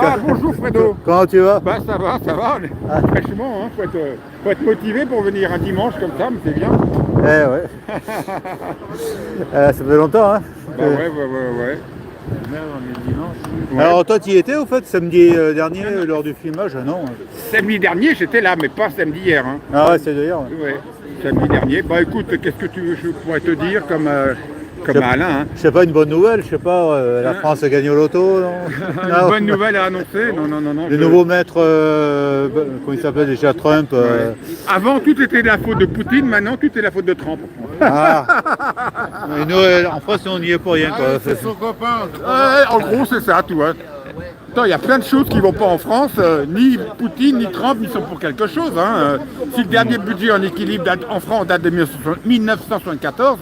Ah, bonjour Fredo. Comment tu vas? Bah ça va. Franchement, hein, faut être motivé pour venir un dimanche comme ça, mais c'est bien. Eh ouais. Ça fait longtemps, hein? Bah ouais. Ouais. Alors toi, tu y étais au fait samedi dernier lors du filmage? Non? Samedi dernier, j'étais là, mais pas samedi hier. Hein. Ah ouais, c'est d'ailleurs. Ouais, samedi dernier. Bah écoute, qu'est-ce que tu veux, je pourrais te dire comme Alain. Hein. Je sais pas, une bonne nouvelle, je sais pas, la France a gagné au loto, non? Une bonne nouvelle à annoncer? Non. Le nouveau maître, comment il s'appelle déjà, Trump. Avant, tout était la faute de Poutine, maintenant, tout est la faute de Trump. Ah. Et nous, en France, on n'y est pour rien, quoi. C'est son copain. En gros, c'est ça, tu vois. Attends, il y a plein de choses qui vont pas en France. Ni Poutine, ni Trump, ils sont pour quelque chose. Hein. Si le dernier budget en équilibre en France date de 1974,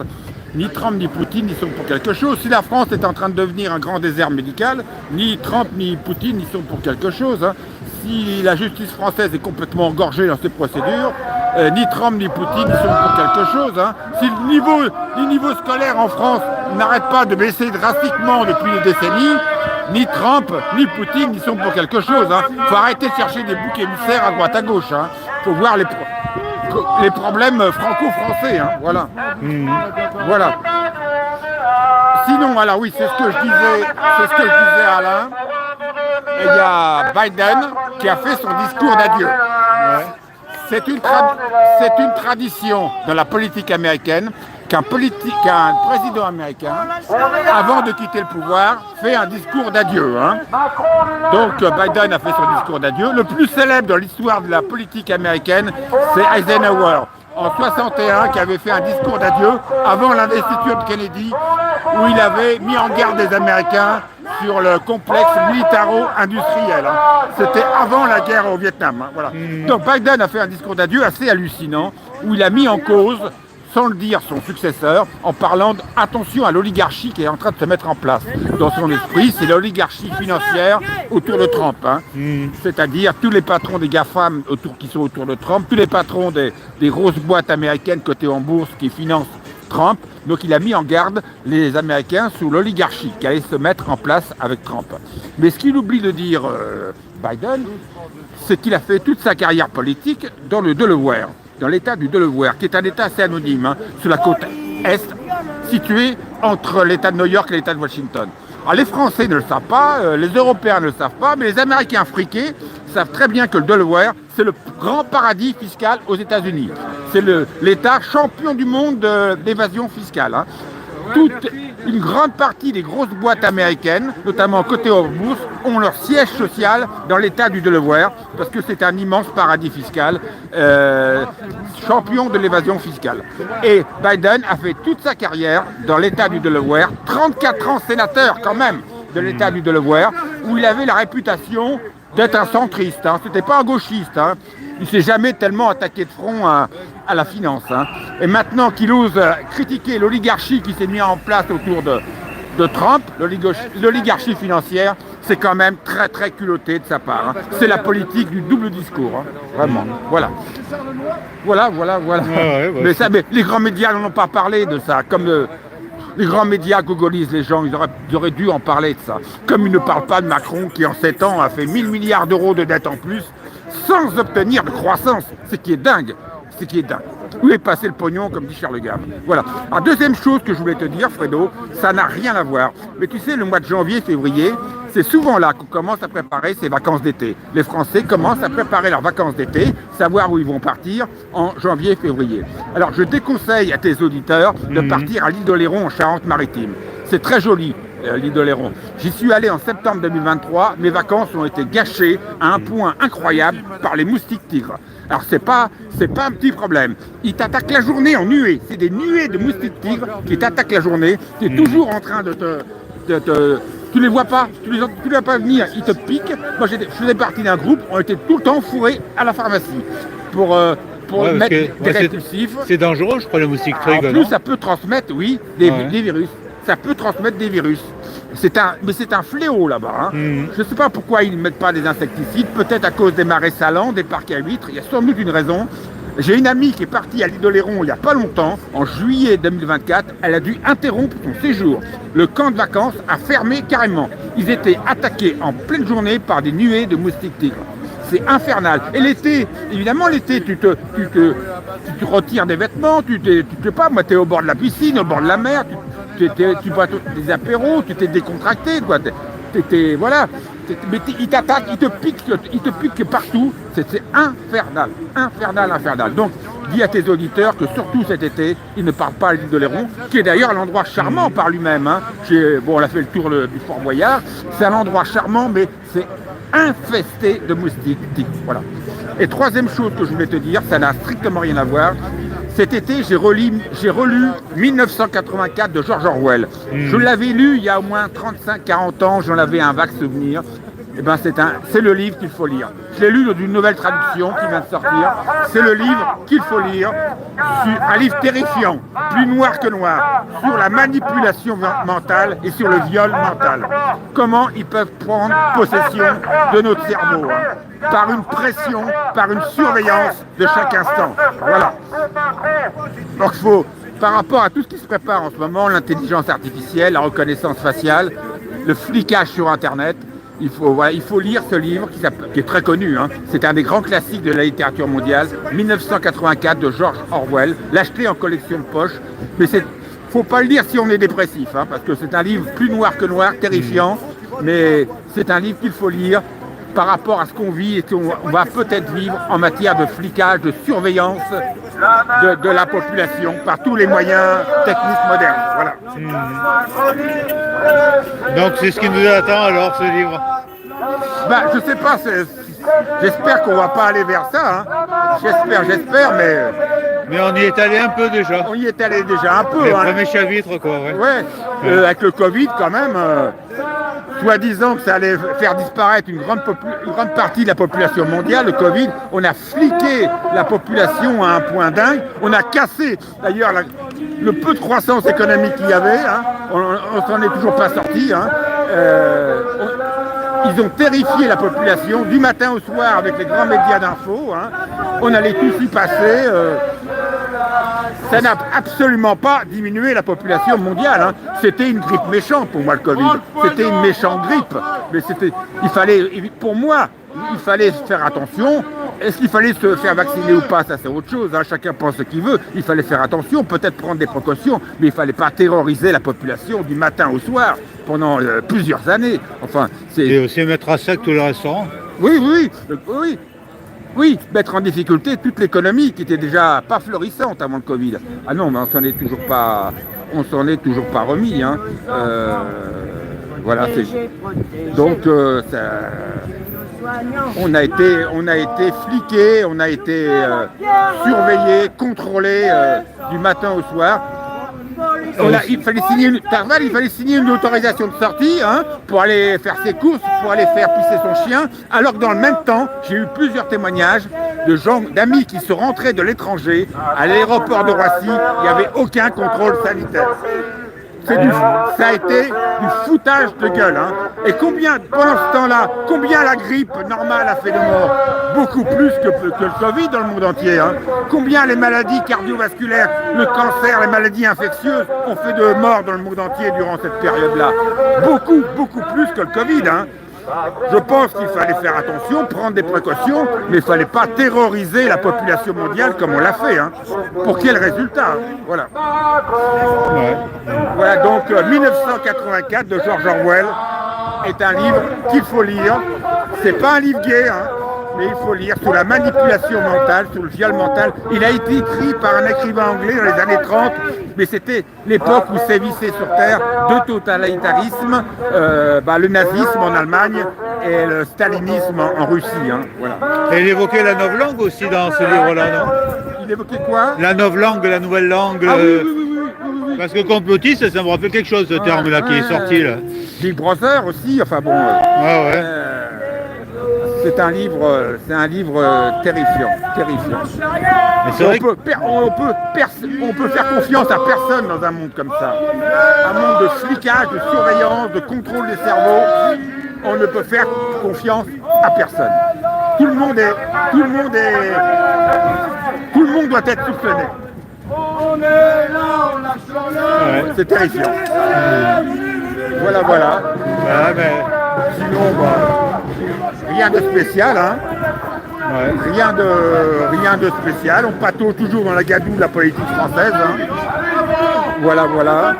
ni Trump ni Poutine ils sont pour quelque chose. Si la France est en train de devenir un grand désert médical, ni Trump ni Poutine ils sont pour quelque chose. Hein. Si la justice française est complètement engorgée dans ses procédures, ni Trump ni Poutine ils sont pour quelque chose. Hein. Si les niveaux scolaires en France n'arrêtent pas de baisser drastiquement depuis des décennies, ni Trump ni Poutine ils sont pour quelque chose. Il faut arrêter de chercher des boucs émissaires à droite à gauche. Il faut voir les problèmes franco-français, hein, voilà. Voilà. Sinon, alors oui, c'est ce que je disais à Alain. Il y a Biden qui a fait son discours d'adieu. Ouais. C'est une tradition dans la politique américaine qu'un président américain, avant de quitter le pouvoir, fait un discours d'adieu. Hein. Donc Biden a fait son discours d'adieu. Le plus célèbre dans l'histoire de la politique américaine, c'est Eisenhower, en 61, qui avait fait un discours d'adieu avant l'investiture de Kennedy, où il avait mis en garde les Américains sur le complexe militaro-industriel. Hein. C'était avant la guerre au Vietnam. Hein, voilà. Donc Biden a fait un discours d'adieu assez hallucinant, où il a mis en cause, sans le dire, son successeur, en parlant d'attention à l'oligarchie qui est en train de se mettre en place. Dans son esprit, c'est l'oligarchie financière autour de Trump. Hein. C'est-à-dire tous les patrons des GAFAM qui sont autour de Trump, tous les patrons des grosses boîtes américaines cotées en bourse qui financent Trump. Donc il a mis en garde les Américains sous l'oligarchie qui allait se mettre en place avec Trump. Mais ce qu'il oublie de dire Biden, c'est qu'il a fait toute sa carrière politique dans le Delaware, dans l'état du Delaware, qui est un état assez anonyme, hein, sur la côte est, situé entre l'état de New York et l'état de Washington. Alors les Français ne le savent pas, les Européens ne le savent pas, mais les Américains friqués savent très bien que le Delaware, c'est le grand paradis fiscal aux États-Unis. C'est l'état champion du monde d'évasion fiscale. Hein. Une grande partie des grosses boîtes américaines, notamment cotées en bourse, ont leur siège social dans l'état du Delaware, parce que c'est un immense paradis fiscal, champion de l'évasion fiscale. Et Biden a fait toute sa carrière dans l'état du Delaware, 34 ans sénateur quand même de l'état du Delaware, où il avait la réputation d'être un centriste. Hein. C'était pas un gauchiste. Hein. Il s'est jamais tellement attaqué de front à la finance. Hein. Et maintenant qu'il ose critiquer l'oligarchie qui s'est mise en place autour de Trump, l'oligarchie financière, c'est quand même très très culotté de sa part. Hein. C'est la politique du double discours. Hein. Vraiment. Voilà. Voilà. Ouais, mais les grands médias n'en ont pas parlé de ça. Comme les grands médias gogolisent les gens, ils auraient dû en parler de ça. Comme ils ne parlent pas de Macron qui en 7 ans a fait 1000 milliards d'euros de dettes en plus, sans obtenir de croissance, ce qui est dingue. Où est passé le pognon, comme dit Charles Gave. Voilà. Alors, deuxième chose que je voulais te dire, Fredo, ça n'a rien à voir. Mais tu sais, le mois de janvier, février, c'est souvent là qu'on commence à préparer ses vacances d'été. Les Français commencent à préparer leurs vacances d'été, savoir où ils vont partir en janvier, février. Alors, je déconseille à tes auditeurs de partir à l'île d'Oléron en Charente-Maritime. C'est très joli. L'île d'Oléron. J'y suis allé en septembre 2023, mes vacances ont été gâchées à un point incroyable par les moustiques tigres. Alors c'est pas un petit problème. Ils t'attaquent la journée en nuée. C'est des nuées de moustiques tigres qui t'attaquent la journée. Tu es toujours en train de tu les vois pas, tu les vois pas venir, ils te piquent. Moi je faisais partie d'un groupe, on était tout le temps fourrés à la pharmacie pour mettre des répulsifs. C'est dangereux, je crois, les moustiques tigres. En plus, ça peut transmettre, oui, des virus. Ça peut transmettre des virus. Mais c'est un fléau là-bas. Hein. Je ne sais pas pourquoi ils ne mettent pas des insecticides, peut-être à cause des marais salants, des parcs à huîtres, il y a sans doute une raison. J'ai une amie qui est partie à l'île d'Oléron il n'y a pas longtemps, en juillet 2024, elle a dû interrompre son séjour. Le camp de vacances a fermé carrément. Ils étaient attaqués en pleine journée par des nuées de moustiques tigres. C'est infernal. Et l'été, évidemment l'été, tu te retires des vêtements, tu sais pas, moi t'es au bord de la piscine, au bord de la mer, tu bois des apéros, tu t'es décontracté, quoi. Voilà. Mais ils t'attaquent, ils te piquent partout. C'est infernal, infernal. Donc, dis à tes auditeurs que surtout cet été, ils ne partent pas à l'île d'Oléron, qui est d'ailleurs un endroit charmant par lui-même. Hein. Bon, on a fait le tour du Fort Boyard. C'est un endroit charmant, mais c'est infesté de moustiques. Voilà. Et troisième chose que je voulais te dire, ça n'a strictement rien à voir. Cet été, j'ai relu 1984 de George Orwell. Je l'avais lu il y a au moins 35-40 ans, j'en avais un vague souvenir. Eh ben, c'est le livre qu'il faut lire. Je l'ai lu dans une nouvelle traduction qui vient de sortir. C'est le livre qu'il faut lire. Un livre terrifiant, plus noir que noir, sur la manipulation mentale et sur le viol mental. Comment ils peuvent prendre possession de notre cerveau, hein, par une pression, par une surveillance de chaque instant. Voilà. Donc par rapport à tout ce qui se prépare en ce moment, l'intelligence artificielle, la reconnaissance faciale, le flicage sur Internet, il faut lire ce livre qui est très connu. Hein. C'est un des grands classiques de la littérature mondiale, 1984 de George Orwell. L'acheter en collection de poche, mais faut pas le lire si on est dépressif, hein, parce que c'est un livre plus noir que noir, terrifiant, mais c'est un livre qu'il faut lire par rapport à ce qu'on vit et qu'on va peut-être vivre en matière de flicage, de surveillance de la population par tous les moyens techniques modernes. Voilà. Donc c'est ce qui nous attend alors, ce livre. Ben, je sais pas, j'espère qu'on va pas aller vers ça. Hein. J'espère, mais... Mais on y est allé un peu déjà. On y est allé déjà un peu. Les hein. premiers chapitres, quoi. Ouais. Avec le Covid, quand même, soi-disant que ça allait faire disparaître une grande partie de la population mondiale, le Covid, on a fliqué la population à un point dingue. On a cassé, d'ailleurs, le peu de croissance économique qu'il y avait. Hein. On s'en est toujours pas sorti. Hein. Ils ont terrifié la population du matin au soir avec les grands médias d'info. Hein. On allait tous y passer. Ça n'a absolument pas diminué la population mondiale. Hein. C'était une grippe méchante pour moi, le Covid. C'était une méchante grippe. Mais pour moi, il fallait faire attention. Est-ce qu'il fallait se faire vacciner ou pas? Ça, c'est autre chose. Hein. Chacun pense ce qu'il veut. Il fallait faire attention, peut-être prendre des précautions, mais il ne fallait pas terroriser la population du matin au soir pendant plusieurs années. Enfin, et aussi mettre à sec tous les restaurants. Oui, mettre en difficulté toute l'économie qui était déjà pas florissante avant le Covid. Ah non, mais on s'en est toujours pas remis. Hein. Voilà, donc on a été fliqués, on a été surveillés, contrôlés du matin au soir. Il fallait signer une autorisation de sortie, hein, pour aller faire ses courses, pour aller faire pisser son chien, alors que dans le même temps, j'ai eu plusieurs témoignages d'amis qui sont rentrés de l'étranger à l'aéroport de Roissy, il n'y avait aucun contrôle sanitaire. Ça a été du foutage de gueule. Hein. Et pendant ce temps-là, combien la grippe normale a fait de morts? Beaucoup plus que le Covid dans le monde entier. Hein. Combien les maladies cardiovasculaires, le cancer, les maladies infectieuses ont fait de morts dans le monde entier durant cette période-là? Beaucoup plus que le Covid. Hein. Je pense qu'il fallait faire attention, prendre des précautions, mais il ne fallait pas terroriser la population mondiale comme on l'a fait. Hein. Pour quel résultat? Voilà. Voilà, donc 1984 de George Orwell est un livre qu'il faut lire. C'est pas un livre gay, hein, mais il faut lire sur la manipulation mentale, sur le viol mental. Il a été écrit par un écrivain anglais dans les années 30, mais c'était l'époque où sévissait sur Terre deux totalitarismes, le nazisme en Allemagne et le stalinisme en Russie. Hein, voilà. Et il évoquait la novlangue aussi dans ce livre-là, non? Il évoquait quoi? La novlangue, la nouvelle langue. Ah, oui. Parce que complotiste, ça me rappelle quelque chose, ce terme-là qui est sorti. Là. Big Brother aussi, enfin bon. C'est un livre terrifiant. On peut faire confiance à personne dans un monde comme ça. Un monde de flicage, de surveillance, de contrôle des cerveaux. On ne peut faire confiance à personne. tout le monde doit être soupçonné. Ouais. C'est terrifiant. Voilà. Ouais, mais, Sinon, rien de spécial, hein. ouais. Rien de spécial. On patauge toujours dans la gadoue de la politique française, hein. Voilà.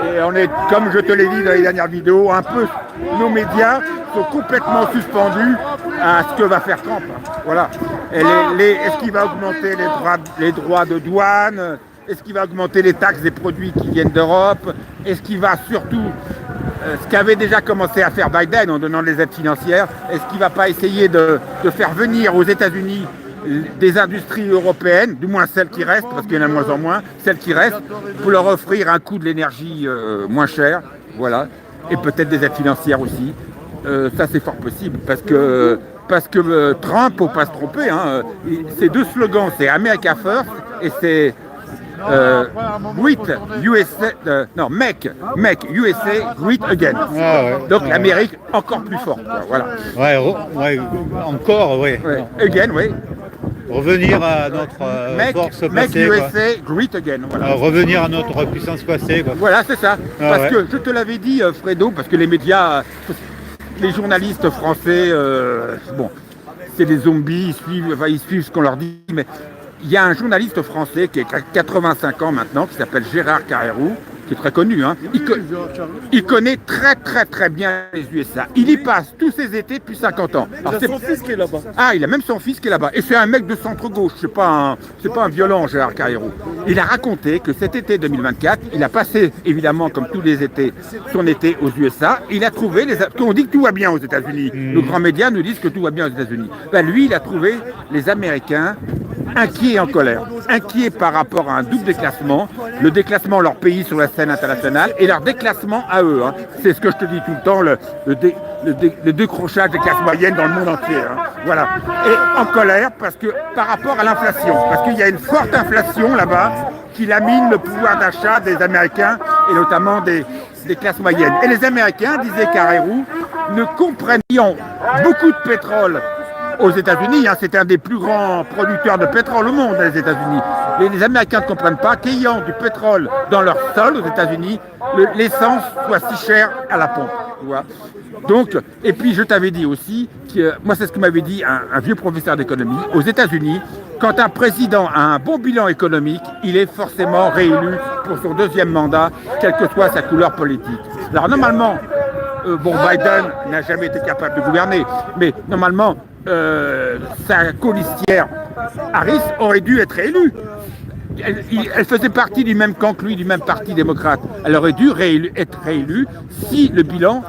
Et on est, comme je te l'ai dit dans les dernières vidéos, un peu, nos médias sont complètement suspendus à ce que va faire Trump. Voilà. Et est-ce qu'il va augmenter les droits de douane? Est-ce qu'il va augmenter les taxes des produits qui viennent d'Europe? Est-ce qu'il va surtout, ce qu'avait déjà commencé à faire Biden en donnant des aides financières, est-ce qu'il ne va pas essayer de faire venir aux États-Unis des industries européennes, du moins celles qui restent, parce qu'il y en a de moins en moins, celles qui restent, pour leur offrir un coût de l'énergie moins cher, voilà, et peut-être des aides financières aussi. Ça c'est fort possible, parce que Trump, faut pas se tromper, hein, ces deux slogans, c'est America First et c'est Make USA Great Again. Ah, ouais. Donc l'Amérique encore plus forte, quoi, voilà. Ouais, encore, oui. Ouais. Again, oui. Revenir à notre force Make passée. Quoi. USA Great Again. Voilà, revenir à notre puissance passée. Quoi. voilà c'est ça. Ah, parce ouais. que je te l'avais dit, Fredo, parce que les médias, les journalistes français, bon, c'est des zombies, ils suivent ce qu'on leur dit, mais il y a un journaliste français qui a 85 ans maintenant, qui s'appelle Gérard Carrérou, qui est très connu, hein. Il connaît très bien les USA. Il y passe tous ses étés depuis 50 ans. Alors, Il a son fils qui est là-bas. Ah, il a même son fils qui est là-bas. Et c'est un mec de centre-gauche, c'est pas un violent, Gérard Carrérou. Il a raconté que cet été 2024, il a passé, évidemment, comme tous les étés, son été aux USA. Il a trouvé, on dit que tout va bien aux États-Unis. Nos grands médias nous disent que tout va bien aux États-Unis. Ben, lui, il a trouvé les Américains inquiets et en colère. Inquiets par rapport à un double déclassement, le déclassement de leur pays sur la scène internationale et leur déclassement à eux. Hein. C'est ce que je te dis tout le temps, le décrochage des classes moyennes dans le monde entier. Hein. Voilà. Et en colère parce que par rapport à l'inflation, parce qu'il y a une forte inflation là-bas qui lamine le pouvoir d'achat des Américains et notamment des classes moyennes. Et les Américains, disait Carrérou, ne comprennent pas beaucoup de pétrole aux États-Unis, hein, c'est un des plus grands producteurs de pétrole au monde, les États-Unis. Les Américains ne comprennent pas qu'ayant du pétrole dans leur sol aux États-Unis, l'essence soit si chère à la pompe. Tu vois. Donc, et puis je t'avais dit aussi, moi c'est ce que m'avait dit un vieux professeur d'économie, aux États-Unis, quand un président a un bon bilan économique, il est forcément réélu pour son deuxième mandat, quelle que soit sa couleur politique. Alors normalement, Biden n'a jamais été capable de gouverner, mais normalement, sa colistière Harris aurait dû être élue. Elle faisait partie du même camp que lui, du même parti démocrate. Elle aurait dû être réélue si le bilan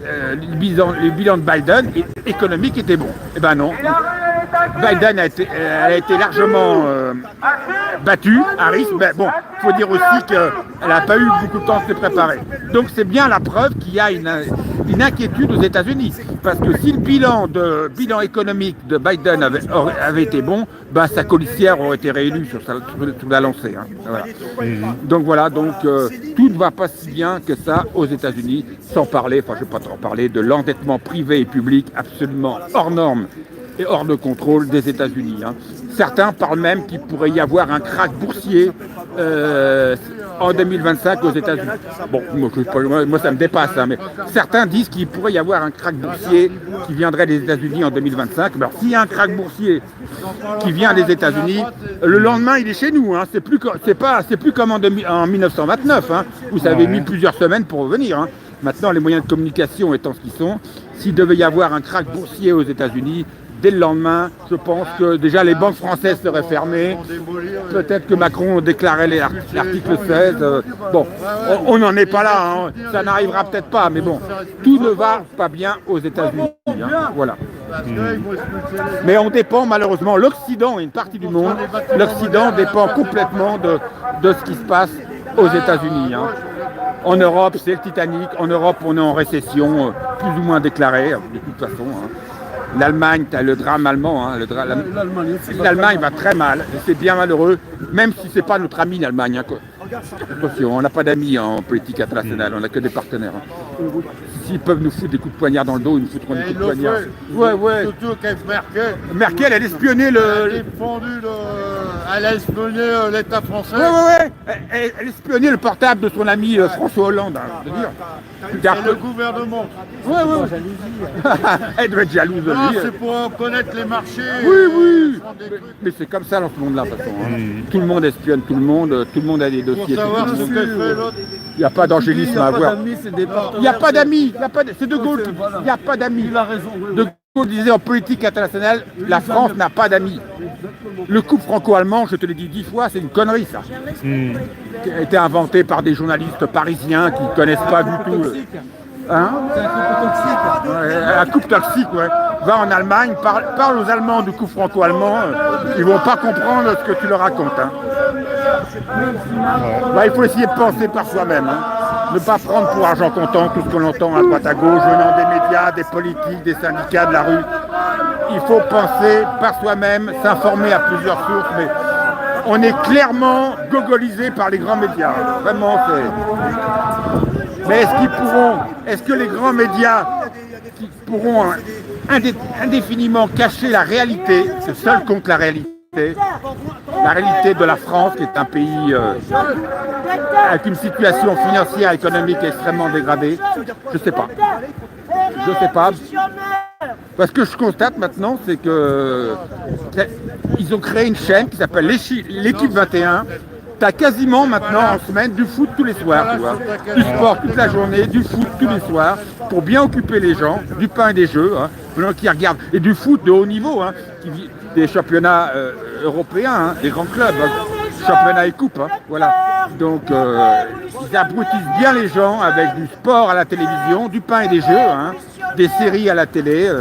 de Biden économique était bon. Eh ben non. Biden a été largement battu, Harris, mais bon, il faut dire aussi qu'elle n'a pas eu beaucoup de temps de se préparer. Donc c'est bien la preuve qu'il y a une inquiétude aux États-Unis. Parce que si le bilan économique de Biden avait été bon, bah, sa colistière aurait été réélue sur la lancée. Hein. Voilà. Donc voilà, tout ne va pas si bien que ça aux États-Unis, sans parler, enfin je ne vais pas trop parler, de l'endettement privé et public absolument hors norme et hors de contrôle des États-Unis. Hein. Certains parlent même qu'il pourrait y avoir un krach boursier en 2025 aux États-Unis. Bon, moi ça me dépasse, hein, mais certains disent qu'il pourrait y avoir un krach boursier qui viendrait des États-Unis en 2025. Alors s'il y a un krach boursier qui vient des États-Unis, le lendemain il est chez nous. Hein. C'est plus comme en 1929. Hein, où ça avait mis plusieurs semaines pour revenir. Hein. Maintenant, les moyens de communication étant ce qu'ils sont, s'il devait y avoir un krach boursier aux États-Unis, dès le lendemain, je pense que déjà les banques françaises seraient fermées. Peut-être que Macron déclarait l'article 16. Bon, on n'en est pas là. Hein. Ça n'arrivera peut-être pas. Mais bon, tout ne va pas bien aux États-Unis. Hein. Voilà. Mais on dépend malheureusement, l'Occident et une partie du monde, l'Occident dépend complètement de ce qui se passe aux États-Unis. Hein. En Europe, c'est le Titanic. En Europe, on est en récession, plus ou moins déclarée, de toute façon. Hein. L'Allemagne, tu as le drame allemand. Hein, l'Allemagne va très mal. C'est bien malheureux, même si ce n'est pas notre ami l'Allemagne. Hein, Attention, on n'a pas d'amis en politique internationale, on n'a que des partenaires. S'ils peuvent nous foutre des coups de poignard dans le dos, ils nous foutront des coups de poignard. Ouais. Surtout qu'avec Merkel. Merkel, elle espionnait Elle a espionné l'État français. Ouais. Elle espionnait le portable de son ami François Hollande. Hein, Et le gouvernement. Ouais. Elle doit être jalouse de Non, lui. c'est pour connaître les marchés. Oui. Mais c'est comme ça dans ce monde-là, de toute façon. Hein. Tout le monde espionne tout le monde a des Pour dossiers. savoir ce qu'elle fait l'autre. Il n'y a pas d'angélisme à avoir. Il n'y a pas d'amis. C'est De Gaulle. Il n'y a pas d'amis. Il a raison. De Gaulle disait en politique internationale, la France n'a pas d'amis. Le couple franco-allemand, je te l'ai dit 10 fois, c'est une connerie ça. Qui a été inventé par des journalistes parisiens qui ne connaissent pas du tout. Hein? C'est un couple toxique. Ouais, un couple toxique, ouais. Va en Allemagne, parle aux Allemands du couple franco-allemand, ils vont pas comprendre ce que tu leur racontes. Hein. Il faut essayer de penser par soi-même. Hein. Ne pas prendre pour argent comptant tout ce qu'on entend à droite à gauche, venant des médias, des politiques, des syndicats, de la rue. Il faut penser par soi-même, s'informer à plusieurs sources, mais on est clairement gogolisé par les grands médias. Vraiment, c'est... Mais est-ce que les grands médias pourront indéfiniment cacher la réalité, c'est seul contre la réalité de la France, qui est un pays avec une situation financière et économique extrêmement dégradée? Je sais pas. Parce que je constate maintenant, c'est que ils ont créé une chaîne qui s'appelle l'équipe 21. T'as quasiment maintenant en semaine du foot tous les soirs, tu vois. Du sport toute la journée, du foot tous les soirs, pour bien occuper les gens, du pain et des jeux, hein, qui regardent, et du foot de haut niveau, hein, des championnats européens, hein, des grands clubs, hein, championnats et coupes, hein, voilà. Donc ils abrutissent bien les gens avec du sport à la télévision, du pain et des jeux, hein, des séries à la télé.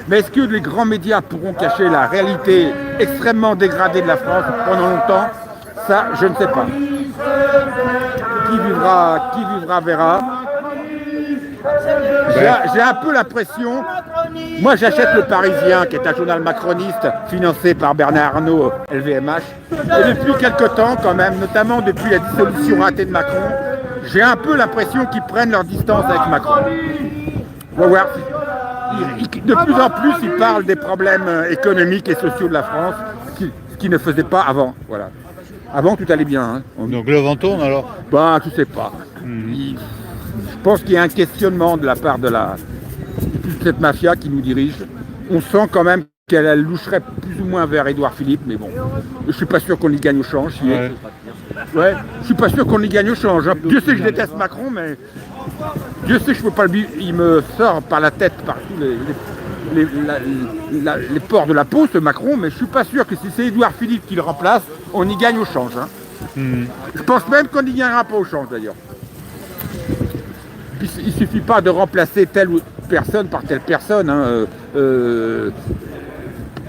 Mais est-ce que les grands médias pourront cacher la réalité extrêmement dégradée de la France pendant longtemps? Ça, je ne sais pas. Qui vivra verra. J'ai un peu l'impression, moi j'achète le Parisien, qui est un journal macroniste financé par Bernard Arnault, LVMH, et depuis quelque temps quand même, notamment depuis la dissolution ratée de Macron, j'ai un peu l'impression qu'ils prennent leur distance avec Macron. On va voir. De plus en plus, ils parlent des problèmes économiques et sociaux de la France, ce qu'ils ne faisaient pas avant. Voilà. Avant, tout allait bien. Hein. Donc le vent tourne alors? Bah, je sais pas. Je pense qu'il y a un questionnement de la part de cette mafia qui nous dirige. On sent quand même qu'elle loucherait plus ou moins vers Édouard Philippe, mais bon, je suis pas sûr qu'on y gagne au change. Ouais, je suis pas sûr qu'on y gagne au change. Hein. Dieu sait que je déteste Macron, mais Dieu sait que je peux pas il me sort par la tête partout les pores de la peau, ce Macron, mais je suis pas sûr que si c'est Édouard Philippe qui le remplace, on y gagne au change. Hein. Je pense même qu'on n'y gagnera pas au change d'ailleurs. Il suffit pas de remplacer telle personne par telle personne, hein,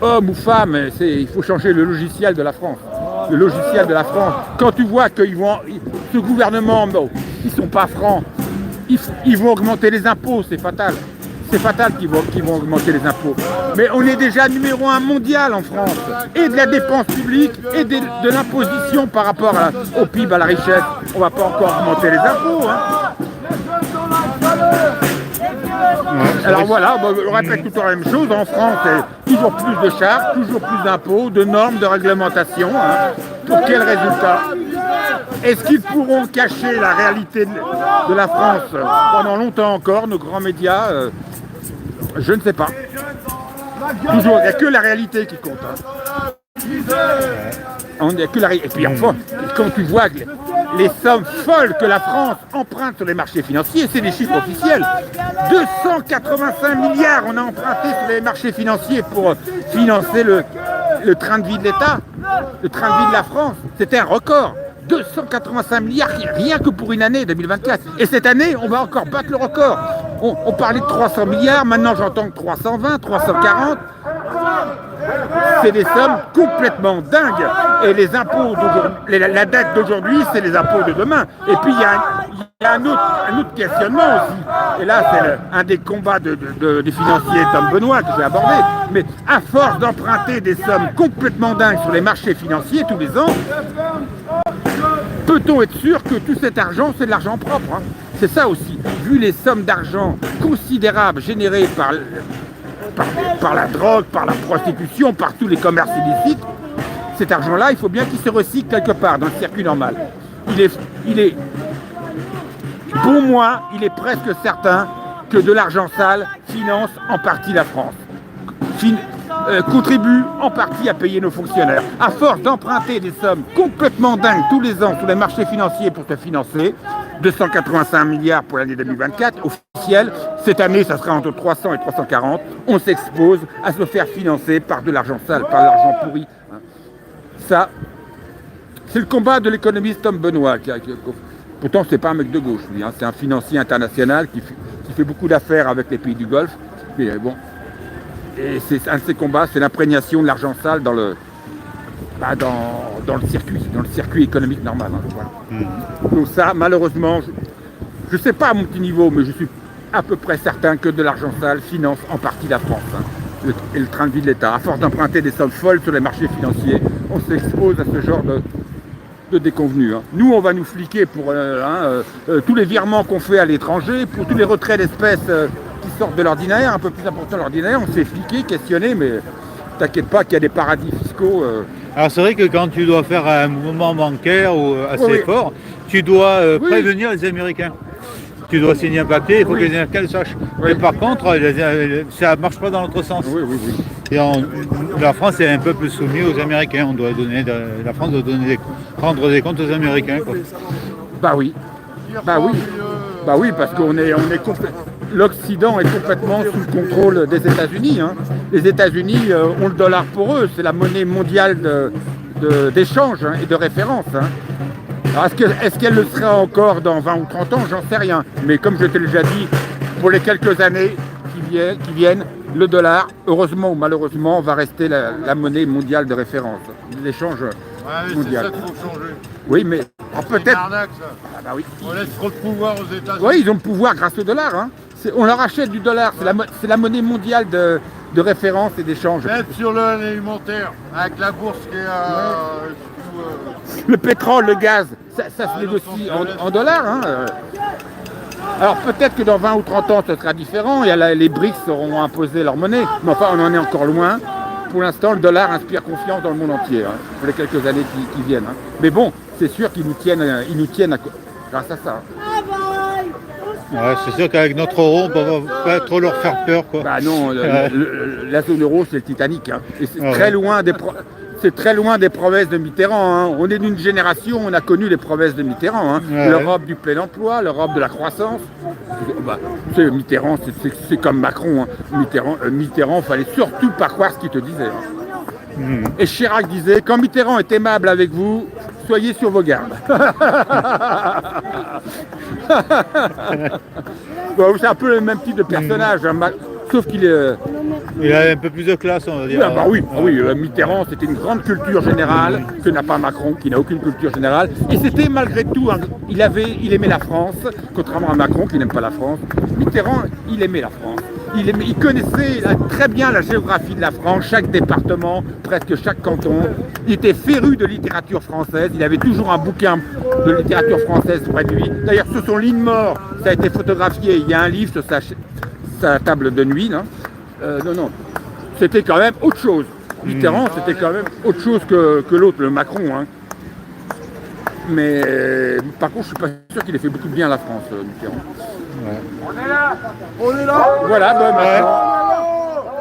homme ou femme, il faut changer le logiciel de la France. Le logiciel de la France. Quand tu vois que ce gouvernement, bon, ils sont pas francs, ils vont augmenter les impôts, c'est fatal. C'est fatal qu'ils vont augmenter les impôts. Mais on est déjà numéro 1 mondial en France. Et de la dépense publique et de l'imposition par rapport au PIB, à la richesse. On va pas encore augmenter les impôts. Hein. Alors voilà, on répète tout le temps la même chose. En France, c'est toujours plus de charges, toujours plus d'impôts, de normes, de réglementations. Hein. Pour quel résultat? Est-ce qu'ils pourront cacher la réalité de la France pendant longtemps encore, nos grands médias? Je ne sais pas. Toujours, il n'y a que la réalité qui compte. Hein. Et puis enfin, quand tu vois les sommes folles que la France emprunte sur les marchés financiers, c'est des chiffres officiels. 285 milliards on a emprunté sur les marchés financiers pour financer le train de vie de l'État, le train de vie de la France. C'était un record. 285 milliards, rien que pour une année 2024. Et cette année, on va encore battre le record. On parlait de 300 milliards, maintenant j'entends que 320, 340. C'est des sommes complètement dingues. Et les impôts d'aujourd'hui, la dette d'aujourd'hui, c'est les impôts de demain. Et puis il y a un autre questionnement aussi. Et là, c'est un des combats des financiers Tom Benoît que j'ai abordé. Mais à force d'emprunter des sommes complètement dingues sur les marchés financiers tous les ans, peut-on être sûr que tout cet argent, c'est de l'argent propre, hein? C'est ça aussi. Vu les sommes d'argent considérables générées par la drogue, par la prostitution, par tous les commerces illicites, cet argent-là, il faut bien qu'il se recycle quelque part dans le circuit normal. Pour moi, il est presque certain que de l'argent sale finance en partie la France. Contribue en partie à payer nos fonctionnaires. À force d'emprunter des sommes complètement dingues tous les ans sur les marchés financiers pour se financer, 285 milliards pour l'année 2024, officiel, cette année ça sera entre 300 et 340, on s'expose à se faire financer par de l'argent sale, par de l'argent pourri. Ça, c'est le combat de l'économiste Tom Benoît. Pourtant, c'est pas un mec de gauche, lui, hein. C'est un financier international qui fait beaucoup d'affaires avec les pays du Golfe. Mais bon, et c'est un de ses combats, c'est l'imprégnation de l'argent sale dans le circuit économique normal. Hein, voilà. Donc ça, malheureusement, je ne sais pas à mon petit niveau, mais je suis à peu près certain que de l'argent sale finance en partie la France, hein, et le train de vie de l'État. À force d'emprunter des sommes folles sur les marchés financiers, on s'expose à ce genre de déconvenus. Hein. Nous, on va nous fliquer pour tous les virements qu'on fait à l'étranger, pour tous les retraits d'espèces qui sortent de l'ordinaire, un peu plus important de l'ordinaire. On s'est fliqué, questionné, mais t'inquiète pas qu'il y a des paradis fiscaux. Alors c'est vrai que quand tu dois faire un mouvement bancaire ou assez fort, tu dois prévenir les Américains. Tu dois signer un papier, il faut que les Américains le sachent. Mais par contre, ça ne marche pas dans l'autre sens. Et la France est un peu plus soumise aux Américains. La France doit rendre des comptes aux Américains, quoi. Bah oui, parce qu'on l'Occident est complètement sous le contrôle des États-Unis. Hein. Les États-Unis ont le dollar pour eux, c'est la monnaie mondiale d'échange et de référence. Hein. Alors est-ce qu'elle le sera encore dans 20 ou 30 ans? J'en sais rien. Mais comme je t'ai déjà dit, pour les quelques années qui viennent, le dollar, heureusement ou malheureusement, va rester la monnaie mondiale de référence. L'échange mondial. C'est ça qu'il faut changer. Oui, mais peut-être... C'est une arnaque, ça. Ah bah oui. On laisse trop de pouvoir aux États-Unis. Oui, ils ont le pouvoir grâce au dollar. Hein. On leur achète du dollar. C'est la monnaie mondiale de référence et d'échange. Même sur l'alimentaire, avec la bourse qui est le pétrole, le gaz, ça se négocie en dollars. Hein. Alors peut-être que dans 20 ou 30 ans, ce sera différent. Les BRICS auront imposé leur monnaie. Mais enfin, on en est encore loin. Pour l'instant, le dollar inspire confiance dans le monde entier, hein, pour les quelques années qui viennent. Hein. Mais bon, c'est sûr qu'ils nous tiennent grâce à ça. Ouais, c'est sûr qu'avec notre euro, on ne peut pas trop leur faire peur, quoi. Bah non, la zone euro, c'est le Titanic. Hein. Et c'est très loin des promesses de Mitterrand. Hein. On est d'une génération, on a connu les promesses de Mitterrand. Hein. L'Europe du plein emploi, l'Europe de la croissance. Mitterrand, c'est comme Macron. Hein. Mitterrand, fallait surtout pas croire ce qu'il te disait. Hein. Et Chirac disait, quand Mitterrand est aimable avec vous, soyez sur vos gardes. Bon, c'est un peu le même type de personnage, hein, sauf qu'il est... Il a un peu plus de classe, on va dire. Oui, Mitterrand, c'était une grande culture générale, que n'a pas Macron, qui n'a aucune culture générale. Et c'était malgré tout, il aimait la France, contrairement à Macron qui n'aime pas la France. Mitterrand, il aimait la France. Il connaissait très bien la géographie de la France, chaque département, presque chaque canton. Il était féru de littérature française, il avait toujours un bouquin de littérature française près de lui. D'ailleurs, sur son lit de mort, ça a été photographié, il y a un livre sur sa table de nuit. Hein. Non, c'était quand même autre chose. Mitterrand, c'était quand même autre chose que l'autre, le Macron. Hein. Mais par contre, je suis pas sûr qu'il ait fait beaucoup de bien à la France, Mitterrand. Ouais. On est là. Voilà,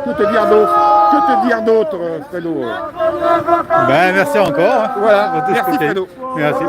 que te dire d'autre, Fredo? Ben, merci encore. Voilà, merci Fredo. Merci.